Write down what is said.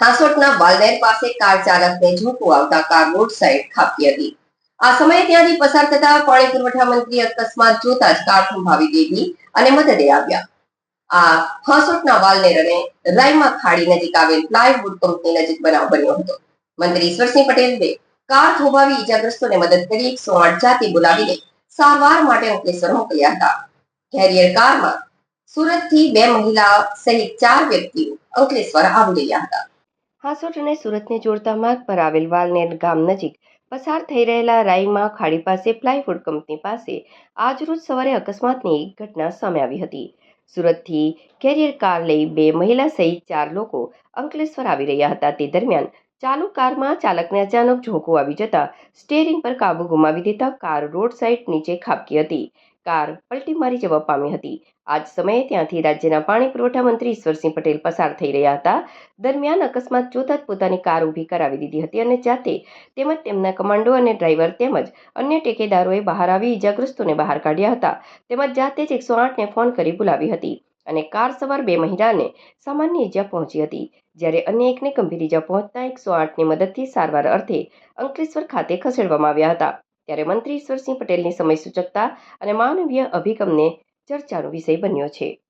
હાંસોટના વાલનેર પાસે કાર ચાલકને ઝોકું આવતા કાર રોડ સાઈડ ખાબકી હતી. આ સમયે ત્યાંથી પસાર થતા પાણી પુરવઠા મંત્રી અકસ્માત જોતા જ કાર થંભાવી દીધી અને મદદે આવ્યા. આ હાંસોટના વાલનેર અને રાયમા ખાડી નજીક આવેલ પ્લાયવુડ કંપની નજીક બનાવ બન્યો હતો. મંત્રી ઈશ્વરસિંહ પટેલે કાર થોભાવી ઈજાગ્રસ્તોને મદદ કરી 108 જાતિ બોલાવીને સારવાર માટે અંકલેશ્વર મોકલ્યા હતા. કેરિયર કારમાં સુરતથી 2 મહિલા સહિત 4 વ્યક્તિઓ અંકલેશ્વર આવી રહ્યા હતા. હાંસોટ અને સુરતને જોડતા માર્ગ પર આવેલ વાલનેર ગામ નજીક પસાર થઈ રહેલા રાયમા ખાડી પાસે પ્લાયવુડ કંપની પાસે આજરોજ સવારે અકસ્માતની એક ઘટના સામે આવી હતી. સુરતથી કેરિયર કાર લઈ 2 મહિલા સહિત 4 લોકો અંકલેશ્વર આવી રહ્યા હતા. તે દરમિયાન ચાલુ કારમાં ચાલકને અચાનક ઝોકું આવી જતા સ્ટીયરિંગ પર કાબુ ગુમાવી દેતા કાર રોડ સાઈડ નીચે ખાબકી હતી. કાર પલટી મારી જવા પામી હતી. આ જ સમયે ત્યાંથી રાજ્યના પાણી પુરવઠા મંત્રી ઈશ્વરસિંહ પટેલ પસાર થઈ રહ્યા હતા. દરમિયાન અકસ્માત જોતા જ પોતાની કાર ઊભી કરાવી દીધી હતી અને જાતે તેમજ તેમના કમાન્ડો અને ડ્રાઈવર તેમજ અન્ય ટેકેદારોએ બહાર આવી ઈજાગ્રસ્તોને બહાર કાઢ્યા હતા. તેમજ જાતે જ 108ને ફોન કરી બોલાવી હતી અને કાર સવાર 2 મહિલાને સામાન્ય ઈજા પહોંચી હતી, જ્યારે અન્ય એકને ગંભીર ઈજા પહોંચતા 108ની મદદથી સારવાર અર્થે અંકલેશ્વર ખાતે ખસેડવામાં આવ્યા હતા. ત્યારે મંત્રી ઈશ્વરસિંહ પટેલની સમય સૂચકતા અને માનવીય અભિગમને ચર્ચાનો વિષય બન્યો છે.